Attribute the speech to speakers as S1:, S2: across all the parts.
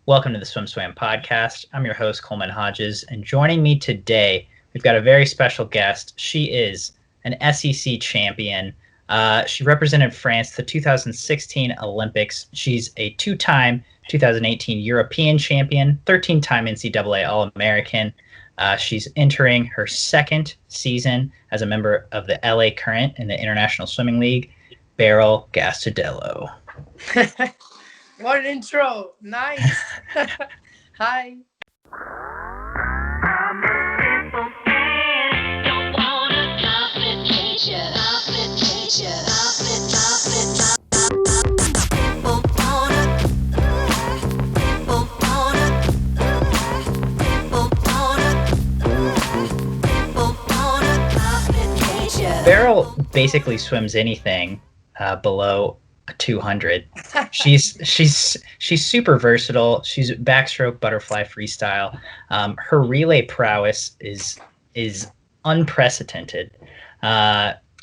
S1: Welcome to the SwimSwam podcast. I'm your host, Coleman Hodges, and joining me today, we've got a very special guest. She is an SEC champion. She represented France at the 2016 Olympics. She's a two-time 2018 European champion, 13-time NCAA All-American. She's entering her second season as a member of the LA Current in the International Swimming League. Beryl Gastaldello.
S2: What an intro. Nice. Hi.
S1: Beryl basically swims anything below 200. She's super versatile. She's backstroke, butterfly, freestyle. Her relay prowess is unprecedented.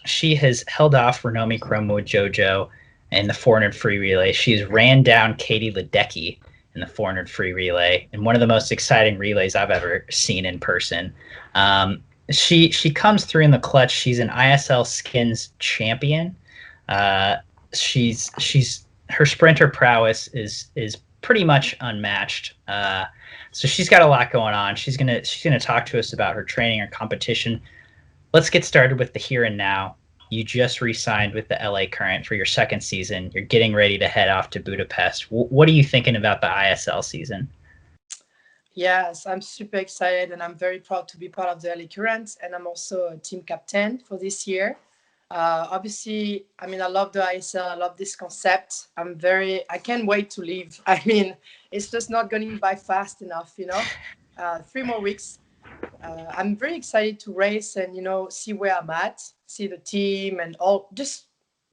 S1: She has held off Renomi Kromwo-Jojo in the 400 free relay. She's ran down Katie Ledecky in the 400 free relay, in one of the most exciting relays I've ever seen in person. She comes through in the clutch. She's an ISL Skins champion. She's her sprinter prowess is pretty much unmatched. So she's got a lot going on. She's gonna talk to us about her training and competition. Let's get started with the here and now. You just re-signed with the LA Current for your second season. You're getting ready to head off to Budapest. What are you thinking about the ISL season?
S2: Yes, I'm super excited and I'm very proud to be part of the LA Current, and I'm also a team captain for this year. Obviously, I love the ISL. I love this concept. I can't wait to leave. It's just not going by fast enough, 3 more weeks. I'm very excited to race and, see where I'm at, see the team and all, just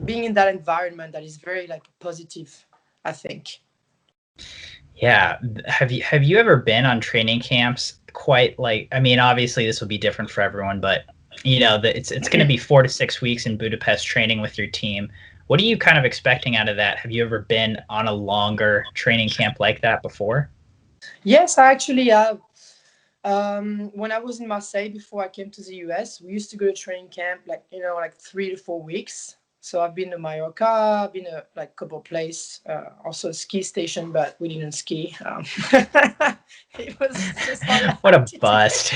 S2: being in that environment that is very positive, I think.
S1: Yeah. Have you ever been on training camps obviously this will be different for everyone, but it's going to be 4 to 6 weeks in Budapest training with your team. What are you kind of expecting out of that? Have you ever been on a longer training camp like that before?
S2: Yes, I actually have. When I was in Marseille before I came to the US, we used to go to training camp 3 to 4 weeks. So I've been to Mallorca, I've been to a couple places, also a ski station, but we didn't ski. It was just
S1: what a bust.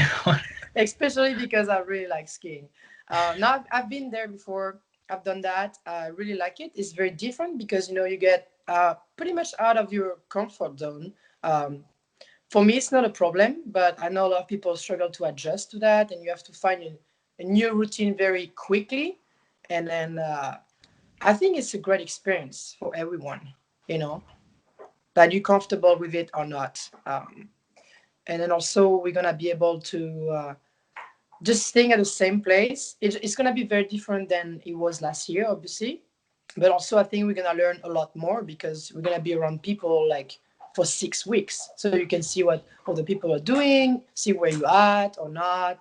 S2: Especially because I really like skiing. Now I've been there before. I've done that. I really like it. It's very different because you get pretty much out of your comfort zone. For me, it's not a problem, but I know a lot of people struggle to adjust to that, and you have to find a new routine very quickly. And then I think it's a great experience for everyone, that you're comfortable with it or not. And then also we're going to be able to just staying at the same place. It's going to be very different than it was last year, obviously. But also I think we're going to learn a lot more because we're going to be around people for 6 weeks. So you can see what other people are doing, see where you're at or not,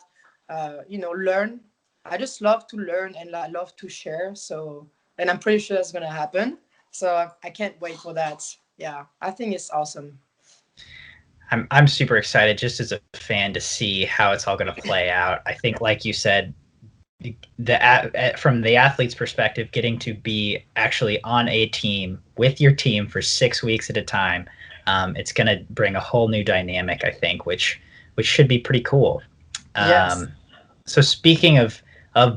S2: learn. I just love to learn and I love to share. So, and I'm pretty sure that's going to happen. So I can't wait for that. Yeah, I think it's awesome.
S1: I'm super excited just as a fan to see how it's all going to play out. I think, like you said, from the athlete's perspective, getting to be actually on a team with your team for 6 weeks at a time, it's going to bring a whole new dynamic, I think, which should be pretty cool.
S2: Yes.
S1: So speaking of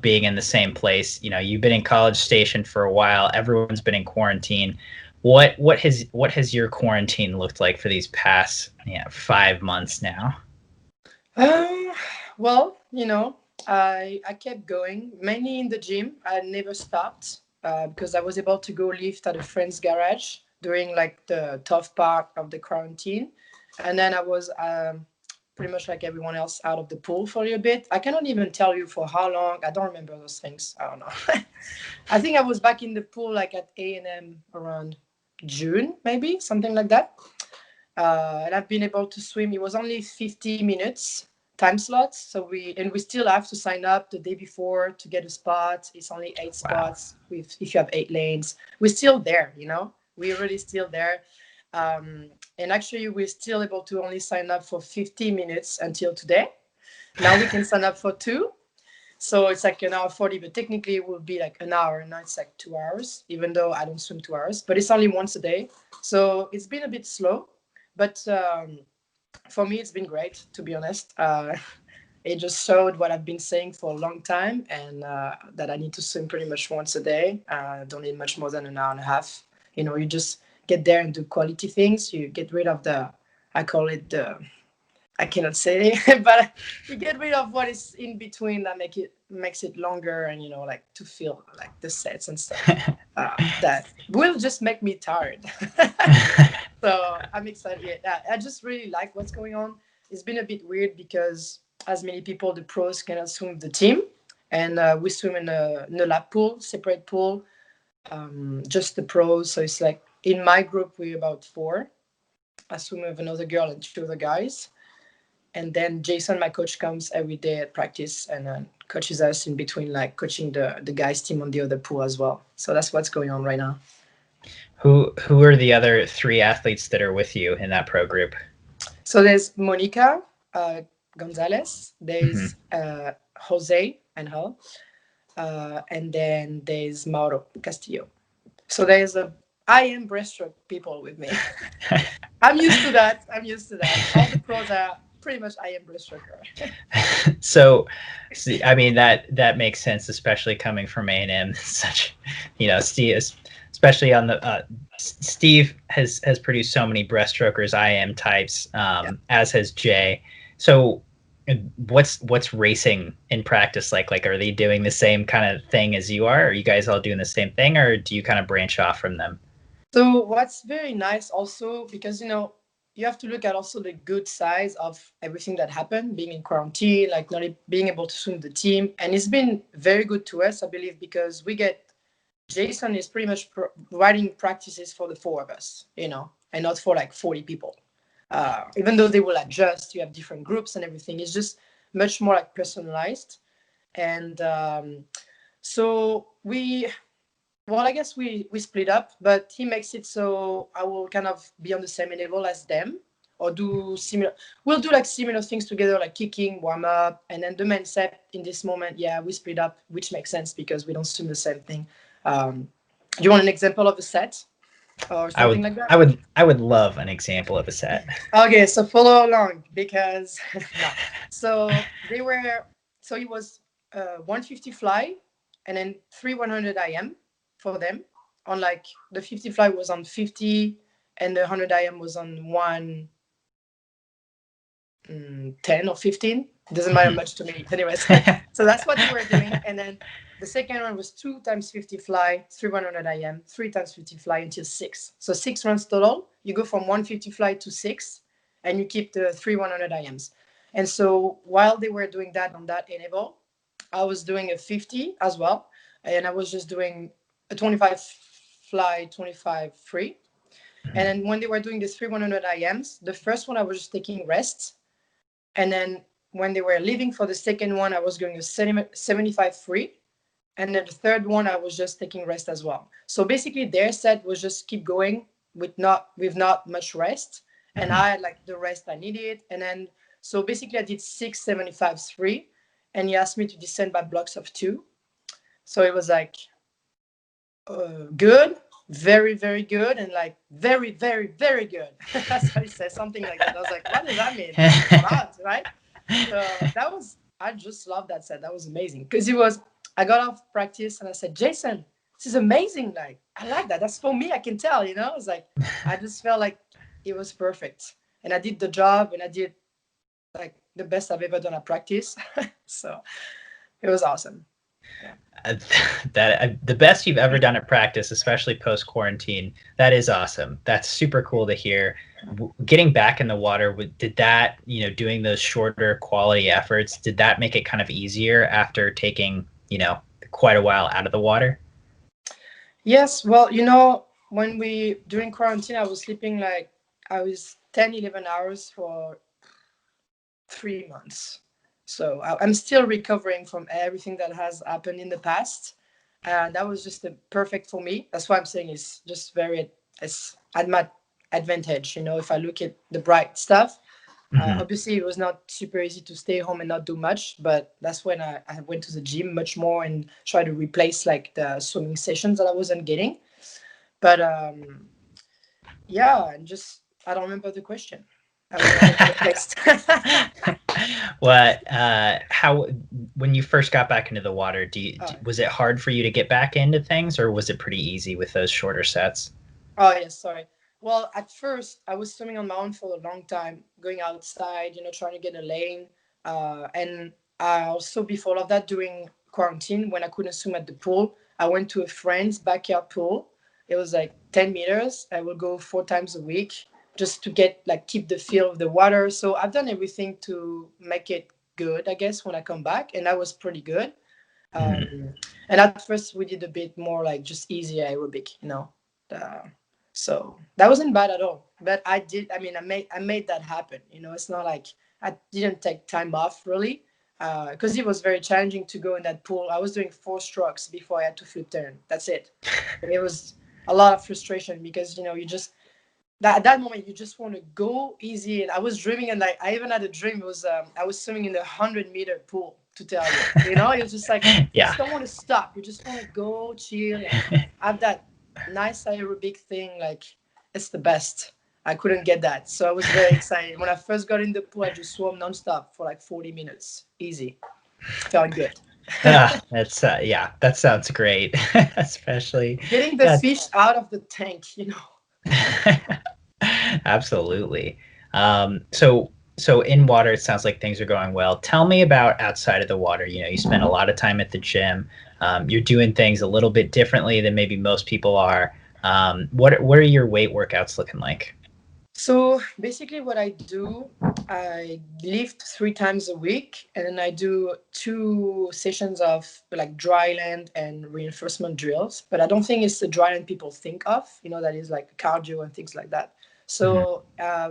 S1: being in the same place, you've been in College Station for a while. Everyone's been in quarantine. What has your quarantine looked like for these past 5 months now?
S2: Well, I kept going mainly in the gym. I never stopped because I was able to go lift at a friend's garage during the tough part of the quarantine, and then I was pretty much like everyone else out of the pool for a little bit. I cannot even tell you for how long. I don't remember those things. I don't know. I think I was back in the pool at A&M around June, maybe something like that. And I've been able to swim. It was only 50 minutes time slots, so we still have to sign up the day before to get a spot. It's only 8 spots if you have 8 lanes. We're still there, we're really still there. And actually, we're still able to only sign up for 50 minutes until today. Now we can sign up for 2. So it's like an hour 40, but technically it will be like an hour. And now it's like 2 hours, even though I don't swim 2 hours, but it's only once a day. So it's been a bit slow, but for me, it's been great, to be honest. It just showed what I've been saying for a long time, and that I need to swim pretty much once a day. Don't need much more than an hour and a half. You just get there and do quality things. You get rid of I call it I cannot say it, but you get rid of what is in between that makes it longer, and like to feel like the sets and stuff. That will just make me tired. So I'm excited. Yeah, I just really like what's going on. It's been a bit weird because, as many people, the pros cannot swim with the team, and we swim in a lap pool, separate pool, just the pros. So it's like in my group we're about 4. I swim with another girl and 2 other guys, and then Jason, my coach, comes every day at practice and coaches us in between, like coaching the guys team on the other pool as well. So that's what's going on right now.
S1: Who are the other 3 athletes that are with you in that pro group?
S2: So there's Monica Gonzalez,
S1: Hmm.
S2: there's Jose and her, and then there's Mauro Castillo. So there's I am breaststroke people with me. I'm used to that. I'm used to that. All the pros are pretty much I am breaststroker.
S1: So, see, I mean that makes sense, especially coming from A&M. Such, Steve, especially on the Steve has produced so many breaststrokers, IM types,
S2: Yeah.
S1: as has Jay. So, what's racing in practice like? Like, are they doing the same kind of thing as you are? Are you guys all doing the same thing, or do you kind of branch off from them?
S2: So what's very nice also, because you have to look at also the good sides of everything that happened, being in quarantine, like not being able to swim the team, and it's been very good to us, I believe, because we get Jason is pretty much providing practices for the 4 of us, and not for like 40 people. Even though they will adjust, you have different groups and everything. It's just much more like personalized, and so I guess we split up, but he makes it so I will kind of be on the same level as them, or do similar. We'll do like similar things together, like kicking, warm up, and then the main set. In this moment, yeah, we split up, which makes sense because we don't swim the same thing. Do you want an example of a set or
S1: I
S2: something
S1: would
S2: like that?
S1: I would love an example of a set.
S2: Okay, so follow along because no. So they were so it was 150 fly and then 3 100 IM for them. On like the 50 fly was on 50 and the 100 IM was on 10 or 15. It doesn't matter much to me. Anyways, so that's what they were doing. And then the second one was 2 times 50 fly, 3 100 IM, 3 times 50 fly until 6. So 6 runs total. You go from 150 fly to 6, and you keep the 3 100 IMs. And so while they were doing that on that interval, I was doing a 50 as well. And I was just doing a 25 fly, 25 free. And then when they were doing this 3 100 IMs, the first one I was just taking rest, and then when they were leaving for the second one, I was going a 75 free. And then the third one, I was just taking rest as well. So basically, their set was just keep going with not much rest. And I had like the rest I needed. And then, so basically, I did 6 75s free. And he asked me to descend by blocks of 2. So it was like good, very, very good, and like very, very, very good. That's how he said, something like that. I was like, what does that mean? A lot, right? So I just love that set. That was amazing because I got off practice and I said, Jason, this is amazing. Like, I like that. That's for me. I can tell, It's like, I just felt like it was perfect. And I did the job and I did like the best I've ever done at practice. So it was awesome. Yeah.
S1: The best you've ever done at practice, especially post quarantine. That is awesome. That's super cool to hear. Getting back in the water, did that, doing those shorter quality efforts, did that make it kind of easier after taking, quite a while out of the water?
S2: Yes. Well, when during quarantine, I was sleeping like I was 10, 11 hours for 3 months. So I'm still recovering from everything that has happened in the past. That was just perfect for me. That's why I'm saying it's just very, it's, advantage. If I look at the bright stuff,
S1: Hmm.
S2: obviously it was not super easy to stay home and not do much, but that's when I went to the gym much more and try to replace like the swimming sessions that I wasn't getting. But yeah, and just I don't remember the question. I was all over the place.
S1: What, how, when you first got back into the water,
S2: uh,
S1: was it hard for you to get back into things, or was it pretty easy with those shorter sets?
S2: Oh yes, sorry. Well, at first I was swimming on my own for a long time, going outside, trying to get a lane. And I also before all of that during quarantine when I couldn't swim at the pool, I went to a friend's backyard pool. It was like 10 meters. I would go 4 times a week just to get like keep the feel of the water. So I've done everything to make it good, I guess, when I come back, and that was pretty good.
S1: Hmm.
S2: Um, and at first we did a bit more like just easy aerobic. Uh, so that wasn't bad at all. But I did. I mean, I made that happen. It's not like I didn't take time off really, because it was very challenging to go in that pool. I was doing 4 strokes before I had to flip turn. That's it. And it was a lot of frustration because you just that at that moment you just want to go easy. And I was dreaming, and like I even had a dream. It was I was swimming in the 100-meter pool. To tell you, it's just like you
S1: Yeah.
S2: just don't want to stop. You just want to go chill and have that nice aerobic thing. Like it's the best. I couldn't get that, so I was very excited when I first got in the pool. I just swam nonstop for like 40 minutes, easy. Felt good.
S1: That's yeah, that sounds great. Especially,
S2: Getting the
S1: yeah.
S2: fish out of the tank.
S1: Absolutely. So in water, it sounds like things are going well. Tell me about outside of the water. You spend a lot of time at the gym. You're doing things a little bit differently than maybe most people are. What are your weight workouts looking like?
S2: So basically, what I do, I lift 3 times a week, and then I do 2 sessions of like dry land and reinforcement drills. But I don't think it's the dry land people think of. That is like cardio and things like that.
S1: Hmm.
S2: So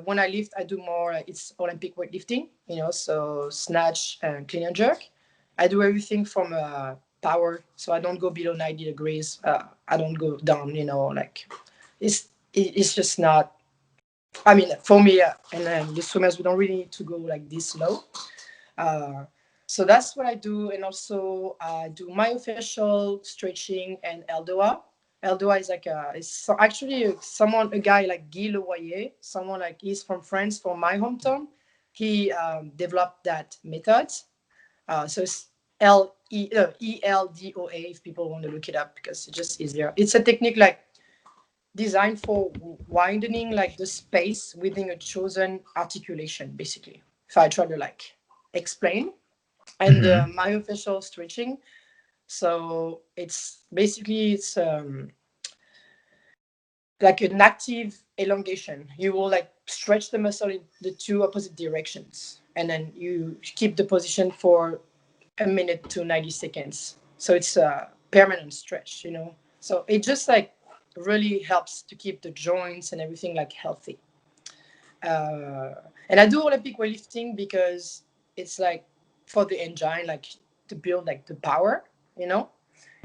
S2: when I lift, I do more. It's Olympic weightlifting. So snatch and clean and jerk. I do everything from power, so I don't go below 90 degrees. I don't go down. Like it's just not. I mean, for me, and then the swimmers, we don't really need to go like this low. Uh, so that's what I do, and also I do myofascial stretching and eldoa. Eldoa is like actually a guy like Guy Leroyer, someone like he's from France, from my hometown. He developed that method. So it's ELDOA if people want to look it up because it's just easier. It's a technique like designed for widening like the space within a chosen articulation, basically, if I try to like explain. And
S1: Hmm.
S2: myofascial stretching, so it's like an active elongation. You will like stretch the muscle in the 2 opposite directions, and then you keep the position for a minute to 90 seconds. So it's a permanent stretch. So it just like really helps to keep the joints and everything like healthy. Uh, and I do Olympic weightlifting because it's like for the engine, like to build like the power, you know.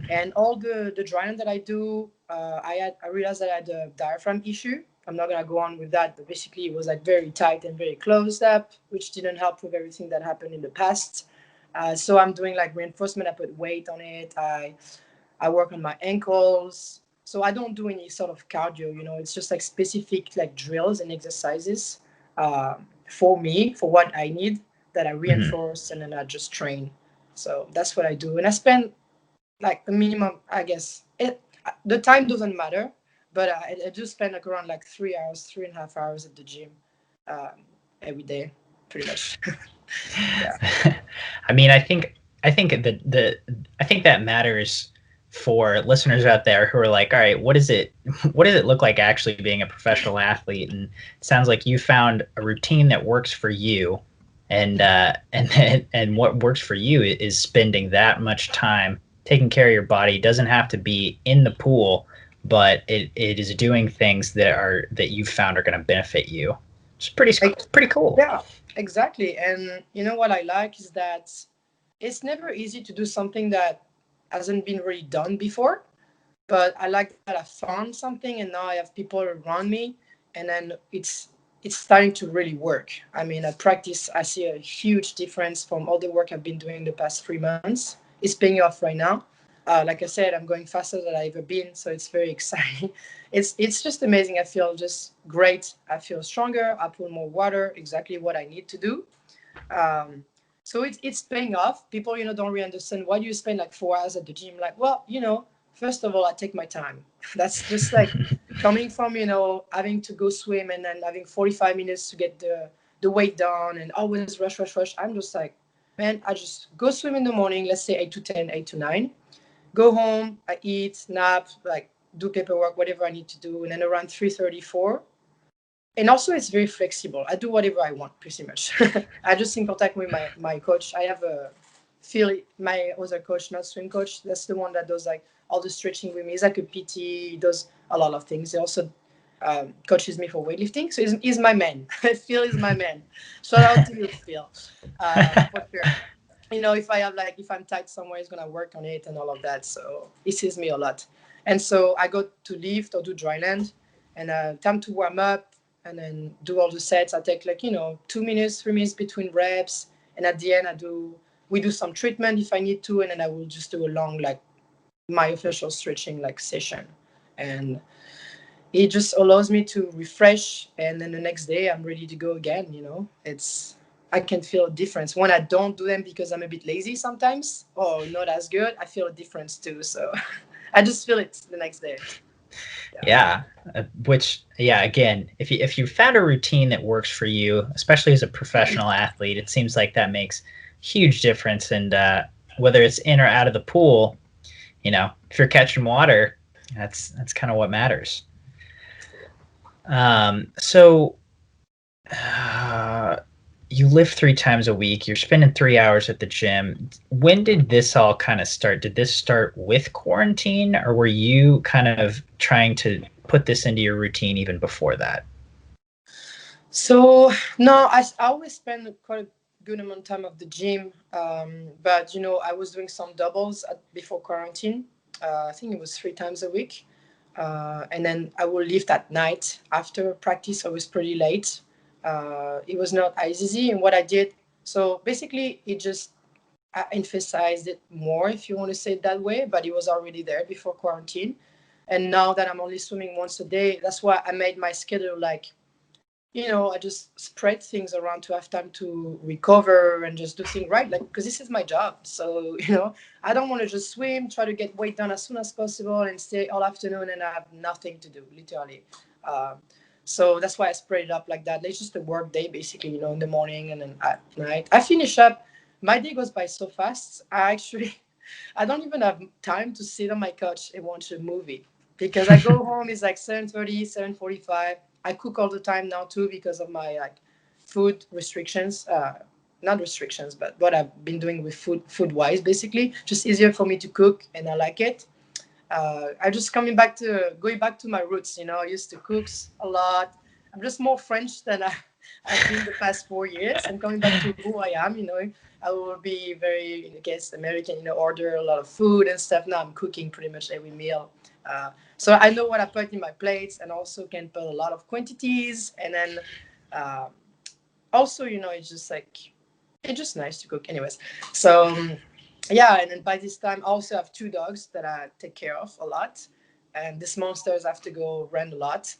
S2: And all the drying that I do, I realized that I had a diaphragm issue. I'm not gonna go on with that, but basically it was like very tight and very closed up, which didn't help with everything that happened in the past. So I'm doing like reinforcement. I put weight on it. I work on my ankles. So I don't do any sort of cardio. It's just like specific like drills and exercises uh, for me, for what I need, that I
S1: Hmm.
S2: reinforce and then I just train. So that's what I do. And I spend like a minimum, I guess. The time doesn't matter, but I do spend like around like 3 hours, 3.5 hours at the gym um, every day, pretty much. Yeah.
S1: I mean, I think I think that matters for listeners out there who are like, all right, what does it look like actually being a professional athlete? And it sounds like you found a routine that works for you, and what works for you is spending that much time taking care of your body. It doesn't have to be in the pool, but it is doing things that you've found are going to benefit you. It's pretty cool.
S2: Yeah, exactly. And what I like is that it's never easy to do something that hasn't been really done before. But I like that I found something and now I have people around me and then it's starting to really work. I mean, at practice, I see a huge difference from all the work I've been doing the past 3 months. It's paying off right now. Like I said, I'm going faster than I've ever been, so it's very exciting. It's just amazing. I feel just great. I feel stronger. I put more water, exactly what I need to do. Um, so it's paying off. People, don't really understand why do you spend like 4 hours at the gym. Like, well, first of all, I take my time. That's just like coming from having to go swim and then having 45 minutes to get the weight down and always rush, rush, rush. I'm just like, man, I just go swim in the morning. Let's say 8 to 10, 8 to 9. Go home, I eat, nap, like do paperwork, whatever I need to do, and then around 3:34. And also it's very flexible. I do whatever I want pretty much. I just in contact with my coach. I have a Phil, my other coach, not swim coach. That's the one that does like all the stretching with me. He's like a PT. He does a lot of things. He also coaches me for weightlifting. So he's my man. Phil is my man. Shout out to you, Phil, for sure. If I'm tight somewhere, he's gonna work on it and all of that. So he sees me a lot. And so I go to lift or do dry land, and time to warm up, and then do all the sets. I take 2 minutes, 3 minutes between reps, and at the end we do some treatment if I need to, and then I will just do a long like my official stretching like session, and it just allows me to refresh, and then the next day I'm ready to go again. I can feel a difference when I don't do them because I'm a bit lazy sometimes or not as good. I feel a difference too, so I just feel it the next day.
S1: Yeah. Again, if you found a routine that works for you, especially as a professional athlete, it seems like that makes huge difference. And whether it's in or out of the pool, if you're catching water, that's kind of what matters. So you lift 3 times a week. You're spending 3 hours at the gym. When did this all kind of start? Did this start with quarantine, or were you kind of trying to put this into your routine even before that?
S2: So no, I always spend quite a good amount of time at the gym, but I was doing some doubles before quarantine. I think it was 3 times a week, and then I will lift at night after practice. I was pretty late. It was not as easy, and what I did. So basically, it just I emphasized it more, if you want to say it that way. But it was already there before quarantine, and now that I'm only swimming once a day, that's why I made my schedule like I just spread things around to have time to recover and just do things right. Like, because this is my job. So, I don't want to just swim, try to get weight done as soon as possible and stay all afternoon and I have nothing to do, literally. Um, so that's why I spread it up like that. It's just a work day, basically, in the morning and then at night. I finish up. My day goes by so fast. I don't even have time to sit on my couch and watch a movie because I go home, it's like 7:30, 7:45. I cook all the time now too because of my like food restrictions. Not restrictions, but what I've been doing with food wise, basically, just easier for me to cook, and I like it. I just going back to my roots. I used to cook a lot. I'm just more French than I've been the past 4 years. I'm coming back to who I am. I will be very, in the case American. Order a lot of food and stuff. Now I'm cooking pretty much every meal. So I know what I put in my plates, and also can put a lot of quantities. And then uh, also, it's just nice to cook, anyways. So yeah, and then by this time, I also have 2 dogs that I take care of a lot, and these monsters have to go run a lot,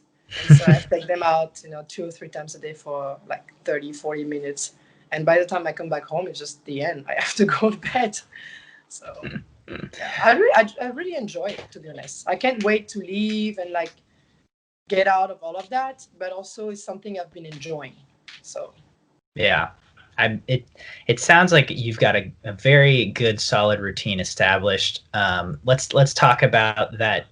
S2: and so I take them out, 2 or 3 times a day for like 30, 40 minutes. And by the time I come back home, it's just the end. I have to go to bed. So yeah, I really enjoy it, to be honest. I can't wait to leave and like get out of all of that, but also it's something I've been enjoying. So
S1: Yeah. It sounds like you've got a very good solid routine established. Let's talk about that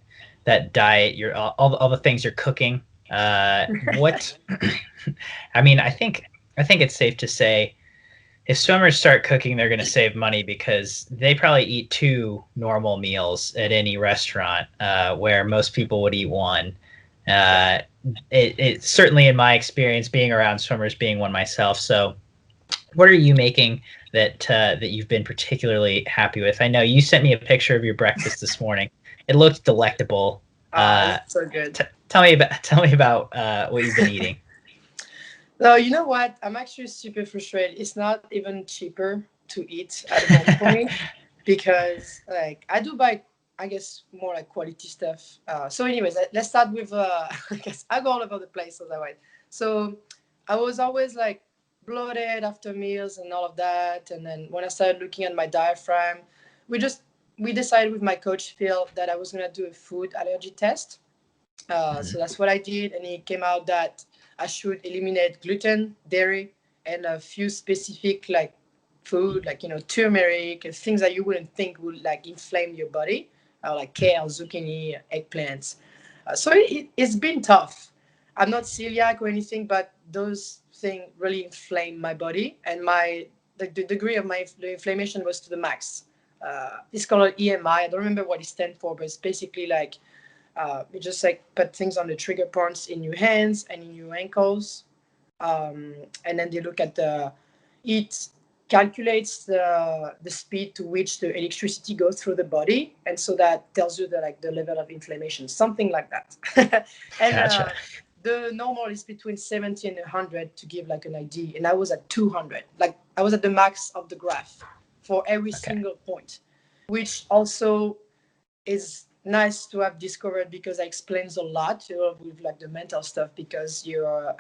S1: diet, all the things you're cooking. What I mean, I think it's safe to say if swimmers start cooking, they're going to save money because they probably eat 2 normal meals at any restaurant, where most people would eat one. Uh, it certainly, in my experience, being around swimmers, being one myself. So, what are you making that you've been particularly happy with? I know you sent me a picture of your breakfast this morning. It looked delectable.
S2: it's so good.
S1: tell me about what you've been eating.
S2: No, you know what? I'm actually super frustrated. It's not even cheaper to eat at the moment for me because like I do buy, I guess, more like quality stuff. So anyways, let's start with I guess I go all over the place otherwise. So I was always like bloated after meals and all of that. And then when I started looking at my diaphragm, we just we decided with my coach Phil that I was gonna do a food allergy test.
S1: Mhm.
S2: So that's what I did, and it came out that I should eliminate gluten, dairy, and a few specific like food, like turmeric and things that you wouldn't think would like inflame your body, like kale, zucchini, eggplants. So it's been tough. I'm not celiac or anything, but those things really inflame my body, and the degree of the inflammation was to the max. It's called EMI. I don't remember what it stands for, but it's basically like you just like put things on the trigger points in your hands and in your ankles, and then they look at it calculates the speed to which the electricity goes through the body, and so that tells you the level of inflammation, something like that. And
S1: Gotcha.
S2: the normal is between 70 and 100 to give like an idea, and I was at 200, like I was at the max of the graph for every
S1: Okay.
S2: single point, which also is nice to have discovered because it explains a lot with like the mental stuff, because your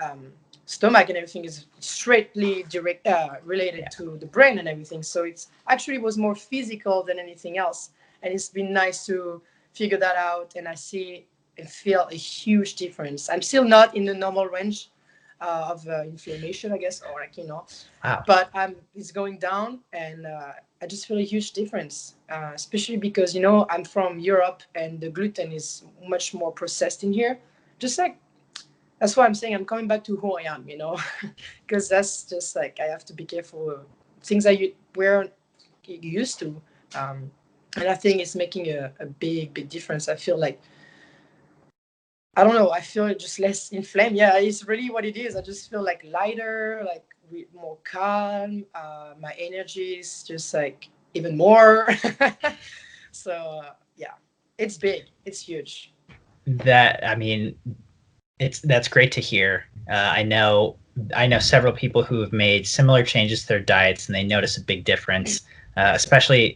S2: stomach and everything is straightly direct related
S1: Yeah.
S2: to the brain and everything, so it's actually was more physical than anything else, and it's been nice to figure that out, and I see and feel a huge difference. I'm still not in the normal range of inflammation, I guess, or like
S1: Wow.
S2: but it's going down, and I just feel a huge difference, especially because I'm from Europe and the gluten is much more processed in here. Just like that's why I'm saying I'm coming back to who I am, because that's just like I have to be careful things that you weren't used to, um, and I think it's making a big difference. I feel like I don't know. I feel just less inflamed. Yeah, it's really what it is. I just feel like lighter, like more calm. My energy is just like even more. So yeah, it's big. It's huge.
S1: That I mean, that's great to hear. I know several people who have made similar changes to their diets, and they notice a big difference. Especially,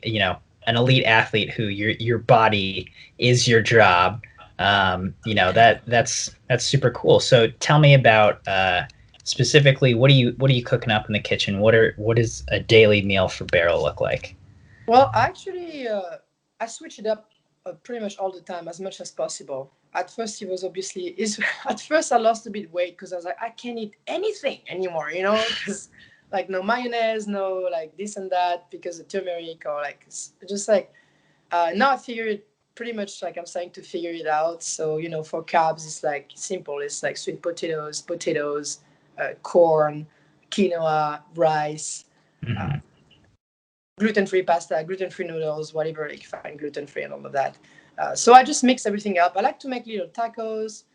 S1: an elite athlete who your body is your job. That's super cool. So tell me about specifically what are you cooking up in the kitchen? What is a daily meal for Beryl look like?
S2: Well, actually, I switch it up pretty much all the time, as much as possible. At first, it was obviously is. At first, I lost a bit weight because I was like, I can't eat anything anymore, because like no mayonnaise, no like this and that because of turmeric or like just like now I figure it pretty much like I'm starting to figure it out. So for carbs, it's like simple. It's like sweet potatoes, corn, quinoa, rice. Uh,
S1: Mhm.
S2: Gluten-free pasta, gluten-free noodles, whatever you can find gluten-free and all of that. So I just mix everything up. I like to make little tacos.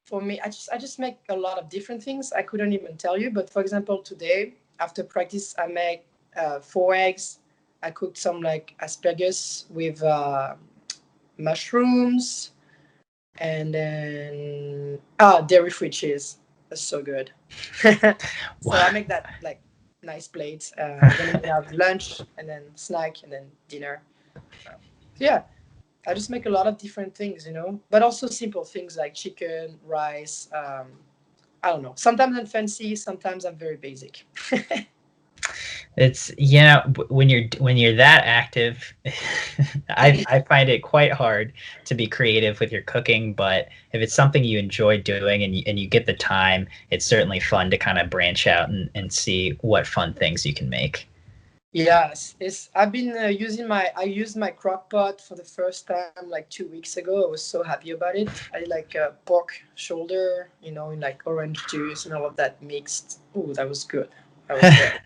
S2: For me, I just make a lot of different things. I couldn't even tell you, but for example, today after practice, I make 4 eggs. I cooked some like asparagus with mushrooms, and then dairy-free cheese. That's so good. So I make that like nice plates. Then we have lunch and then snack and then dinner. So yeah, I just make a lot of different things, but also simple things like chicken, rice. I don't know. Sometimes I'm fancy, sometimes I'm very basic.
S1: It's when you're that active, I find it quite hard to be creative with your cooking. But if it's something you enjoy doing and you get the time, it's certainly fun to kind of branch out and see what fun things you can make.
S2: Yes, I've been using I used my crock pot for the first time like 2 weeks ago. I was so happy about it. I like pork shoulder, in like orange juice and all of that mixed. Ooh, that was good. That was good.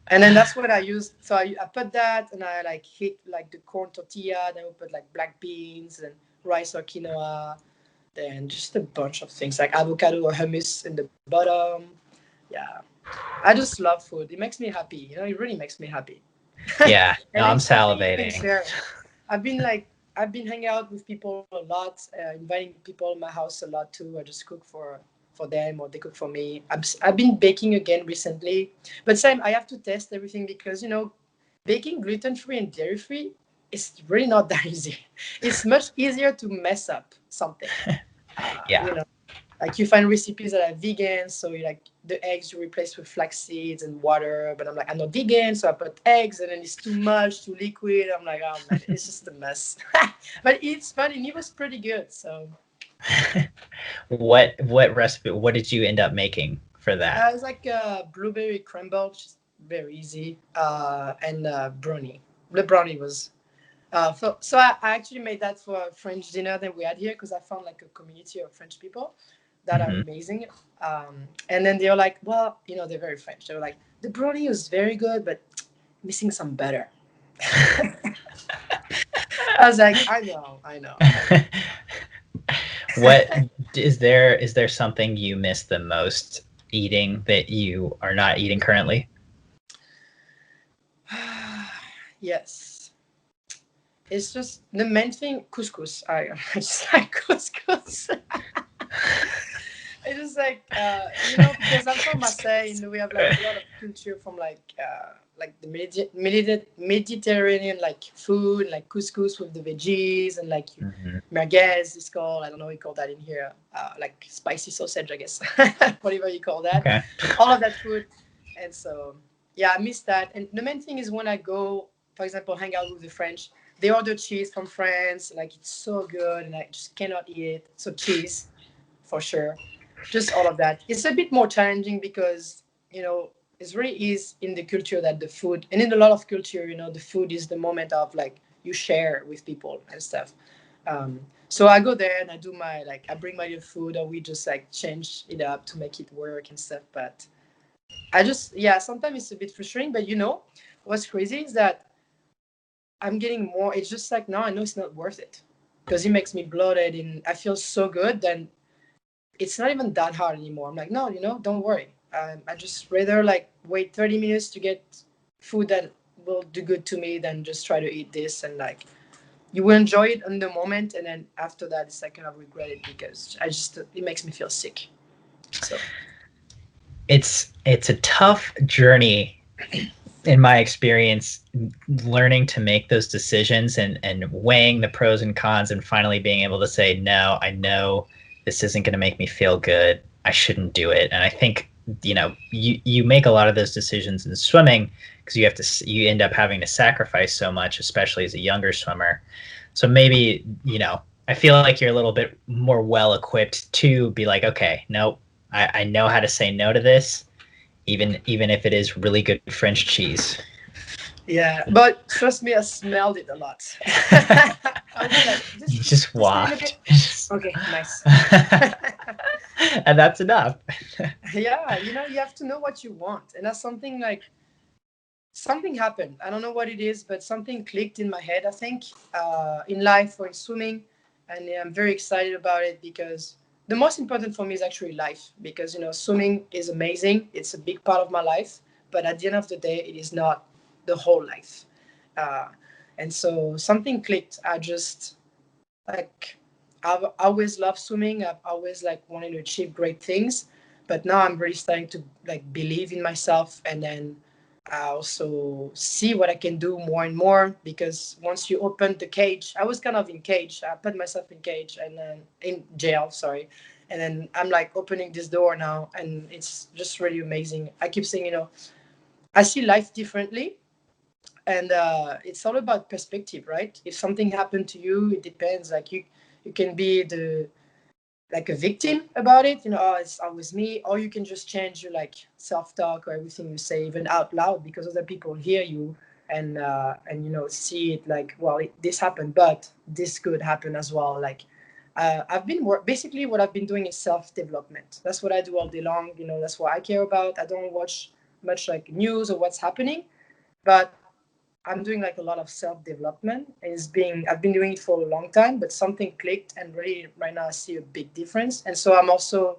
S2: And then that's what I used. So I put that and I like hit like the corn tortilla. Then we put like black beans and rice or quinoa. Then just a bunch of things like avocado or hummus in the bottom. Yeah, I just love food. It makes me happy. It really makes me happy.
S1: Yeah, no,
S2: And
S1: I'm
S2: it's something you can
S1: salivating.
S2: share. I've been like I've been hanging out with people a lot, inviting people in my house a lot too. I just cook for them or they cook for me. I've been baking again recently, but same, I have to test everything because baking gluten free and dairy free is really not that easy. It's much easier to mess up something. Uh,
S1: Yeah.
S2: you know, like you find recipes that are vegan, so you like the eggs you replace with flax seeds and water. But I'm like, I'm not vegan, so I put eggs, and then it's too much, too liquid. I'm like, oh man, it's just a mess. But it's fun, and it was pretty good. So
S1: What recipe? What did you end up making for that?
S2: it's like a blueberry crumble, which is very easy, and brownie. The brownie was. So I actually made that for a French dinner that we had here because I found like a community of French people that are
S1: Hmm.
S2: amazing. And then they were like, well, they're very French. They were like, the brownie was very good, but missing some butter. I was like, I know.
S1: What is there something you miss the most eating that you are not eating currently?
S2: Yes. It's just the main thing, couscous. I just like couscous. It's just like because I'm from Marseille and we have like a lot of culture from like the Mediterranean like food, like couscous with the veggies and like
S1: Hmm.
S2: merguez is called. I don't know what you call that in here. Like spicy sausage, I guess, whatever you call that.
S1: Okay.
S2: All of that food, and so yeah, I miss that. And the main thing is when I go, for example, hang out with the French, they order cheese from France. Like it's so good, and I just cannot eat it. So cheese for sure, just all of that. It's a bit more challenging because it's really is in the culture that the food, and in a lot of culture, the food is the moment of like you share with people and stuff. um, so I go there and I do my like I bring my little food, or we just like change it up to make it work and stuff. But I just, yeah, sometimes it's a bit frustrating. But what's crazy is that I'm getting more. It's just like now I know it's not worth it because it makes me bloated and I feel so good. Then it's not even that hard anymore. I'm like, no, don't worry. I just rather like wait 30 minutes to get food that will do good to me than just try to eat this. And like you will enjoy it in the moment, and then after that it's like kind of regret it because it makes me feel sick. So
S1: It's a tough journey in my experience, learning to make those decisions and weighing the pros and cons and finally being able to say, no, I know this isn't going to make me feel good. I shouldn't do it. And I think, you make a lot of those decisions in swimming because you end up having to sacrifice so much, especially as a younger swimmer. So maybe, I feel like you're a little bit more well equipped to be like, okay, nope, I know how to say no to this, even if it is really good French cheese.
S2: yeah, but trust me, I smelled it a lot. I'll be like,
S1: You
S2: just
S1: just
S2: just a little bit.
S1: walked.
S2: Okay, nice.
S1: And that's enough.
S2: Yeah, you have to know what you want, and that's something like something happened. I don't know what it is, but something clicked in my head. I think in life or in swimming, and yeah, I'm very excited about it because the most important for me is actually life. Because swimming is amazing. It's a big part of my life, but at the end of the day, it is not the whole life. Uh, and so something clicked. I just like I've always loved swimming. I've always like wanted to achieve great things, but now I'm really starting to like believe in myself, and then I also see what I can do more and more. Because once you open the cage, I was kind of in cage. I put myself in cage and then in jail, sorry. And then I'm like opening this door now, and it's just really amazing. I keep saying, I see life differently, and it's all about perspective, right? If something happened to you, it depends. Like you can be the like a victim about it, oh, it's always me, or you can just change your like self-talk or everything you say even out loud because other people hear you, and see it like, well, this happened, but this could happen as well. Like basically what I've been doing is self-development. That's what I do all day long. That's what I care about. I don't watch much like news or what's happening, but I'm doing like a lot of self development. I've been doing it for a long time, but something clicked, and really right now I see a big difference. And so I'm also,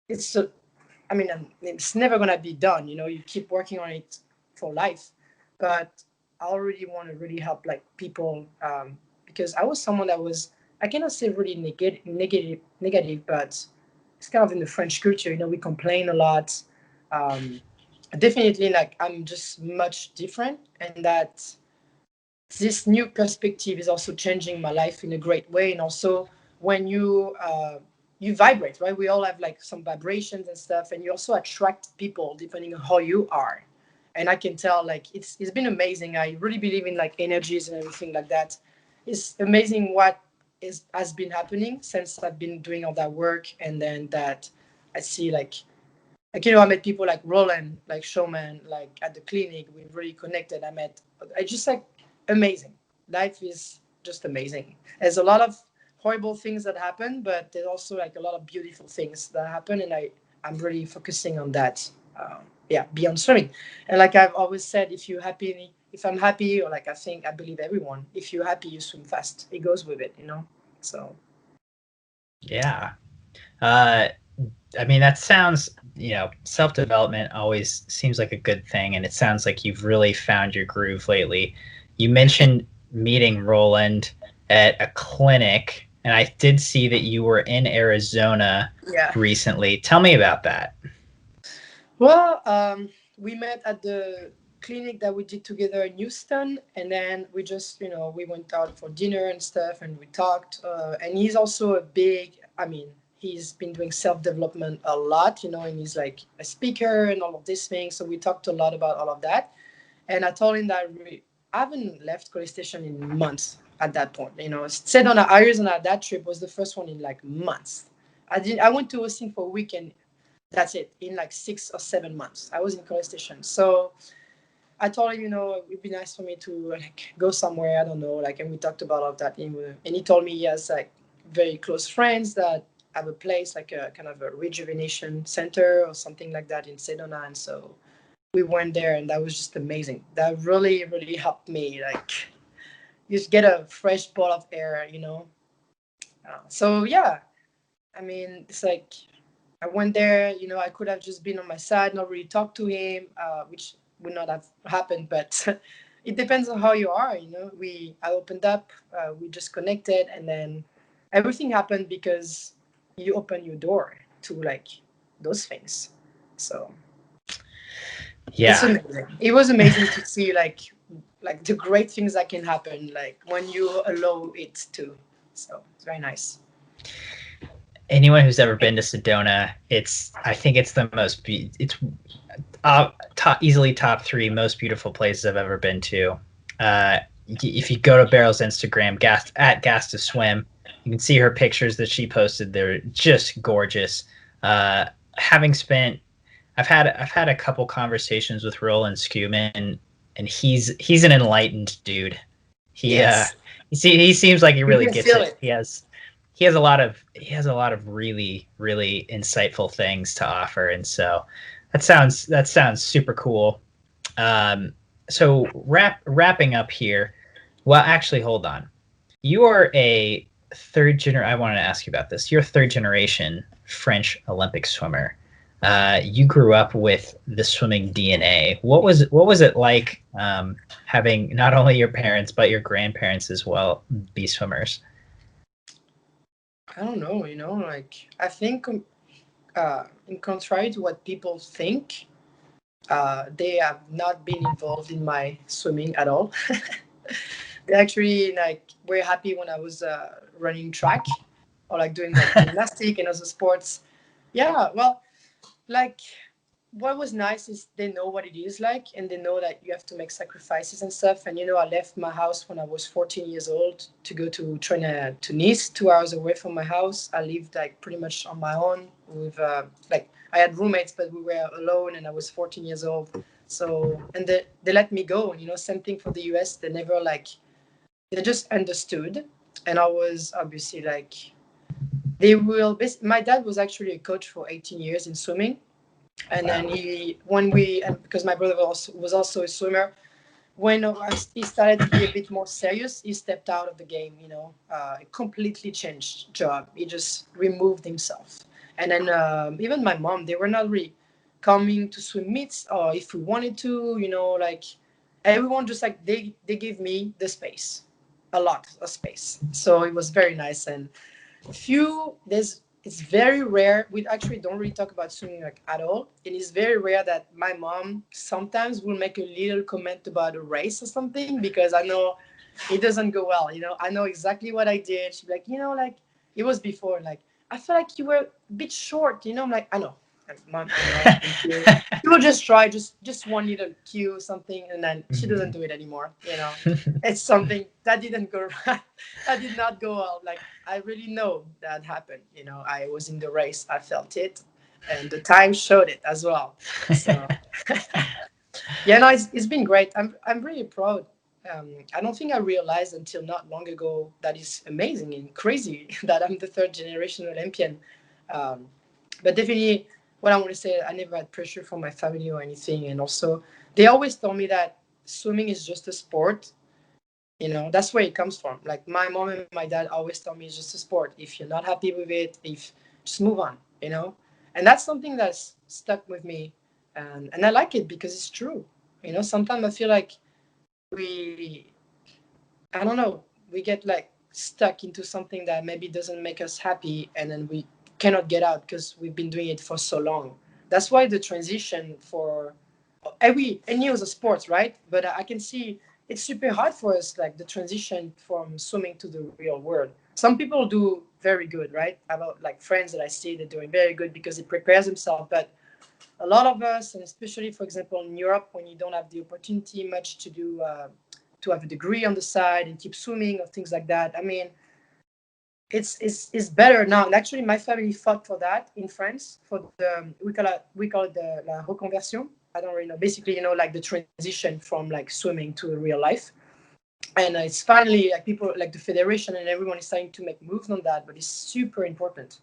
S2: it's a, I mean, it's never gonna be done. You keep working on it for life, but I already want to really help like people because I was someone that was, I cannot say really negative, but it's kind of in the French culture. We complain a lot. Um, Definitely, like I'm just much different, and that this new perspective is also changing my life in a great way. And also, when you vibrate, right? We all have like some vibrations and stuff, and you also attract people depending on how you are. And I can tell, like, it's been amazing. I really believe in like energies and everything like that. It's amazing what is has been happening since I've been doing all that work, and then that I see like I met people like Roland, like Showman, like at the clinic. We really connected. I just like amazing. Life is just amazing. There's a lot of horrible things that happen, but there's also like a lot of beautiful things that happen, and I'm really focusing on that. Yeah, beyond swimming, and like I've always said, if I'm happy, or like I believe everyone, if you're happy, you swim fast. It goes with it. So
S1: Yeah. Uh, I mean, that sounds, self-development always seems like a good thing, and it sounds like you've really found your groove lately. You mentioned meeting Roland at a clinic, and I did see that you were in Arizona
S2: yeah.
S1: recently. Tell me about that.
S2: Well, we met at the clinic that we did together in Houston, and then we just, we went out for dinner and stuff, and we talked. And he's also a big, I mean, he's been doing self development a lot, and he's like a speaker and all of these things. So we talked a lot about all of that. And I told him that I haven't left College Station in months at that point. Said on Arizona, that trip was the first one in like months. I went to Austin for a weekend, that's it, in like 6 or 7 months I was in College Station. So I told him, it would be nice for me to like go somewhere, I don't know, like, and we talked about all of that. And he told me he has like very close friends that have a place, like a kind of a rejuvenation center or something like that in Sedona. And so we went there, and that was just amazing. That really really helped me, like, just get a fresh ball of air. So yeah, I mean, it's like I went there. I could have just been on my side, not really talk to him, which would not have happened. But it depends on how you are. I opened up, we just connected, and then everything happened because you open your door to like those things. So it's
S1: Yeah.
S2: amazing. It was amazing to see like the great things that can happen like when you allow it to. So it's very nice.
S1: Anyone who's ever been to Sedona, I think it's the most it's easily top three most beautiful places I've ever been to. If you go to Beryl's Instagram, gas to swim, you can see her pictures that she posted. They're just gorgeous. Uh, having spent, I've had a couple conversations with Roland Schumann, and he's an enlightened dude. He
S2: Yes,
S1: he seems like he
S2: you
S1: really
S2: can
S1: gets
S2: feel
S1: it.
S2: it.
S1: He has a lot of really really insightful things to offer, and so that sounds super cool. Um, so wrapping up here. Well, actually, hold on. You are a I wanted to ask you about this. You're a third generation French Olympic swimmer. You grew up with the swimming DNA. What was it like, having not only your parents but your grandparents as well be swimmers?
S2: I don't know, like I think in contrary to what people think, they have not been involved in my swimming at all. They actually like were happy when I was running track or like doing like gymnastic and other sports. Yeah, well, like what was nice is they know what it is like, and they know that you have to make sacrifices and stuff. And I left my house when I was 14 years old to go to train to Nice, 2 hours away from my house. I lived like pretty much on my own with like I had roommates, but we were alone, and I was 14 years old. So, and they let me go. Same thing for the US. They never like, they just understood. And I was obviously like, my dad was actually a coach for 18 years in swimming. And
S1: Wow.
S2: then and because my brother was also a swimmer, when he started to be a bit more serious, he stepped out of the game. Completely changed job. He just removed himself. And then even my mom, they were not really coming to swim meets, or if we wanted to, like everyone just like they gave me the space. a lot of space. So it was very nice. And few there's it's very rare. We actually don't really talk about swimming like at all. It is very rare that my mom sometimes will make a little comment about a race or something, because I know it doesn't go well. I know exactly what I did. She'd be like, like it was before, like, I feel like you were a bit short. I'm like, I know. Like, Mom, I know. Thank you. She will just try just one little cue something, and then she doesn't do it anymore. It's something that didn't go right. That did not go well. Like, I really know that happened. I was in the race. I felt it, and the time showed it as well. So yeah, no, it's been great. I'm really proud. I don't think I realized until not long ago that it's amazing and crazy that I'm the third generation Olympian. Um, but definitely, what I want to say, I never had pressure from my family or anything, and also they always told me that swimming is just a sport. That's where it comes from. Like, my mom and my dad always tell me it's just a sport. If you're not happy with it, if just move on. And that's something that's stuck with me, and I like it because it's true. Sometimes I feel like we I don't know, we get like stuck into something that maybe doesn't make us happy, and then we cannot get out because we've been doing it for so long. That's why the transition for any other sports, right? But I can see it's super hard for us, like the transition from swimming to the real world. Some people do very good, right? About like friends that I see, they're doing very good because it prepares themselves. But a lot of us, and especially for example in Europe, when you don't have the opportunity much to do to have a degree on the side and keep swimming or things like that. I mean, it's better now. And actually, my family fought for that in France for the we call it the la reconversion. I don't really know. Basically, like the transition from like swimming to real life. And it's finally like people like the federation and everyone is starting to make moves on that. But it's super important,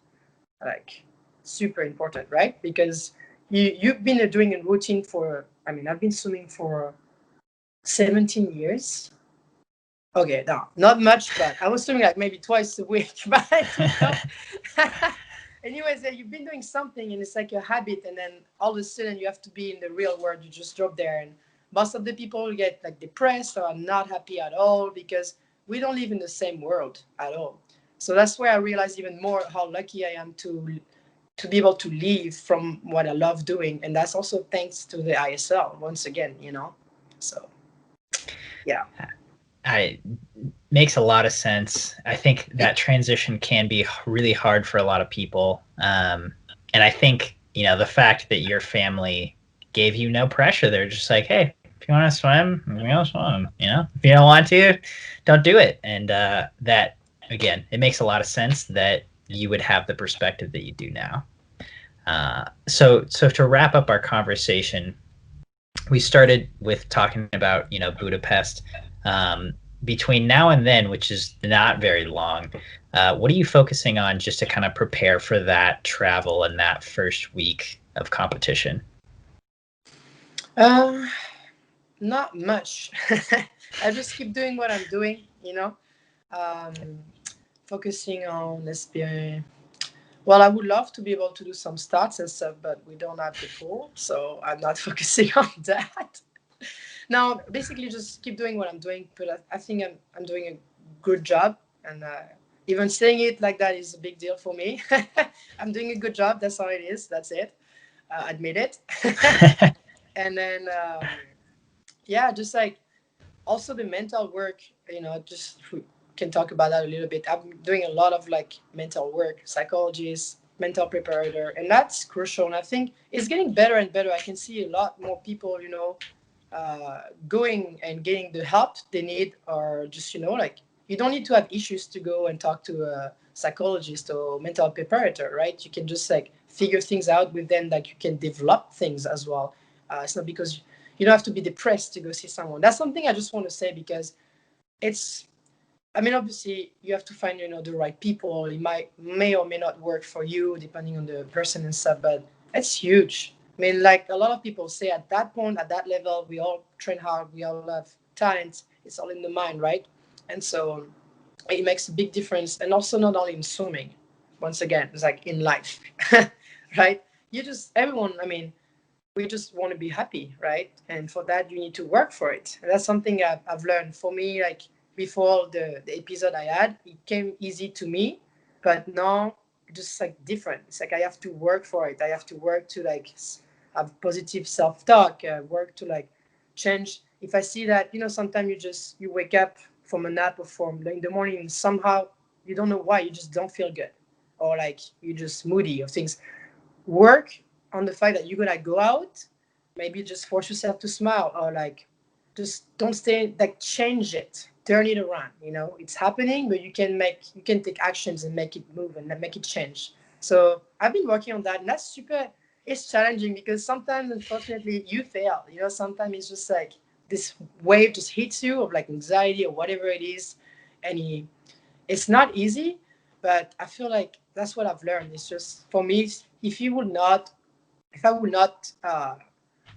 S2: like super important, right? Because you've been doing a routine for. I mean, I've been swimming for 17 years. Okay, no, not much, but I was swimming like maybe twice a week. But. Anyways, you've been doing something and it's like a habit, and then all of a sudden you have to be in the real world. You just drop there, and most of the people get like depressed or are not happy at all because we don't live in the same world at all. So that's where I realized even more how lucky I am to be able to live from what I love doing, and that's also thanks to the ISL once again. So yeah.
S1: I makes a lot of sense. I think that transition can be really hard for a lot of people. And I think, the fact that your family gave you no pressure, they're just like, hey, if you want to swim, we will swim. If you don't want to, don't do it. And that, again, it makes a lot of sense that you would have the perspective that you do now. So to wrap up our conversation, we started with talking about Budapest. Um, Between now and then, which is not very long, what are you focusing on just to kind of prepare for that travel and that first week of competition?
S2: Um, Not much. I just keep doing what I'm doing. Um, Focusing on SPA. Well, I would love to be able to do some starts and stuff, but we don't have the pool, so I'm not focusing on that. Now, basically, just keep doing what I'm doing, but I think I'm doing a good job, and even saying it like that is a big deal for me. I'm doing a good job. That's all it is. That's it. Admit it. And then, yeah, just like also the mental work, just we can talk about that a little bit. I'm doing a lot of like mental work, psychologist, mental preparator, and that's crucial. And I think it's getting better and better. I can see a lot more people, going and getting the help they need, or just, like, you don't need to have issues to go and talk to a psychologist or mental preparator, right? You can just like figure things out with them, like you can develop things as well. It's not because you don't have to be depressed to go see someone. That's something I just want to say because it's, I mean, obviously you have to find, the right people. It may or may not work for you depending on the person and stuff, but it's huge. I mean, like a lot of people say at that point, at that level, we all train hard, we all have talent. It's all in the mind, right? And so it makes a big difference. And also not only in swimming, once again, it's like in life, right? Everyone, I mean, we just want to be happy, right? And for that, you need to work for it. And that's something I've learned. For me, like before the episode I had, it came easy to me, but now just like different. It's like I have to work for it. I have to work to like have positive self-talk, work to like change. If I see that, sometimes you wake up from a nap or from in the morning and somehow you don't know why, you just don't feel good, or like you're just moody or things. Work on the fact that you're gonna go out, maybe just force yourself to smile, or like just don't stay, like change it, turn it around. It's happening, but you can take actions and make it move and make it change. So I've been working on that, and that's super. It's challenging because sometimes unfortunately you fail. Sometimes it's just like this wave just hits you of like anxiety or whatever it is, and it's not easy. But I feel like that's what I've learned. It's just for me, if I would not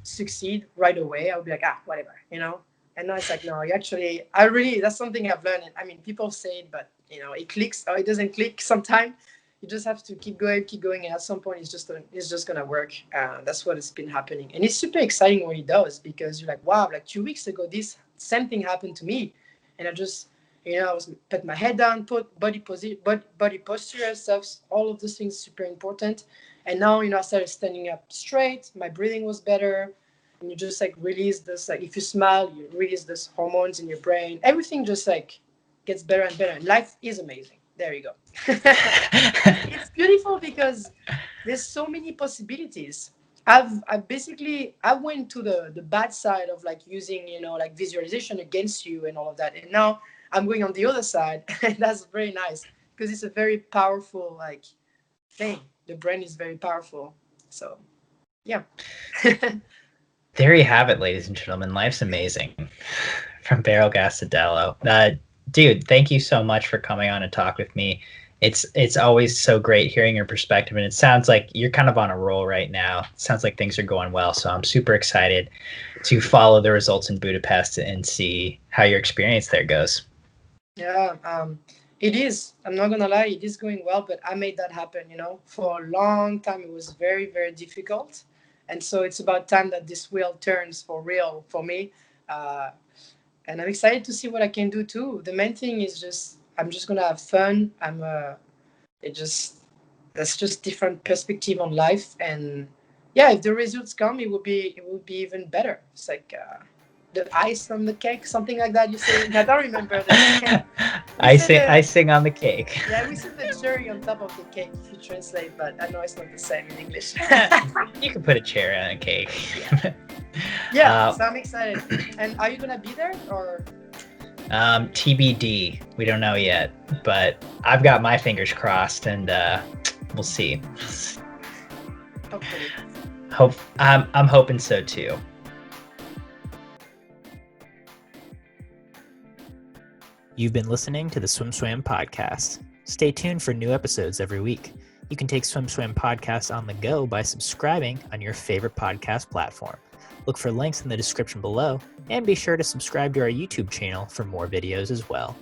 S2: succeed right away, I would be like, whatever. And now it's like, no, that's something I've learned. I mean, people say it, but it clicks or it doesn't click sometimes. You just have to keep going, and at some point, it's just gonna work. That's what has been happening, and it's super exciting when it does, because you're like, wow, like 2 weeks ago, this same thing happened to me, and I was put my head down, put body posture and stuff. All of those things super important. And now, I started standing up straight. My breathing was better. And you just like release this, like if you smile, you release this hormones in your brain. Everything just like gets better and better. Life is amazing. There you go. It's beautiful because there's so many possibilities. I went to the bad side of like using, like visualization against you and all of that. And now I'm going on the other side. And that's very nice because it's a very powerful like thing. The brain is very powerful. So, yeah.
S1: There you have it, ladies and gentlemen. Life's amazing. From Beryl Gastaldello. Dude, thank you so much for coming on and talk with me. It's always so great hearing your perspective, and it sounds like you're kind of on a roll right now. It sounds like things are going well, so I'm super excited to follow the results in Budapest and see how your experience there goes.
S2: Yeah, it is. I'm not gonna lie, it is going well, but I made that happen. For a long time, it was very, very difficult, and so it's about time that this wheel turns for real for me. Uh, and I'm excited to see what I can do too. The main thing is just I'm just gonna have fun. It just That's just different perspective on life, and yeah, if the results come, it will be even better. It's like the ice on the cake, something like that. You say, I don't remember the.
S1: Icing on the cake.
S2: Yeah, we said the cherry on top of the cake if you translate, but I know it's not the same in English.
S1: You can put a cherry on a cake.
S2: Yeah, so I'm excited. And are you gonna be there or?
S1: TBD. We don't know yet, but I've got my fingers crossed, and we'll see.
S2: Hopefully.
S1: I'm hoping so too. You've been listening to the SwimSwam podcast. Stay tuned for new episodes every week. You can take SwimSwam podcast on the go by subscribing on your favorite podcast platform. Look for links in the description below, and be sure to subscribe to our YouTube channel for more videos as well.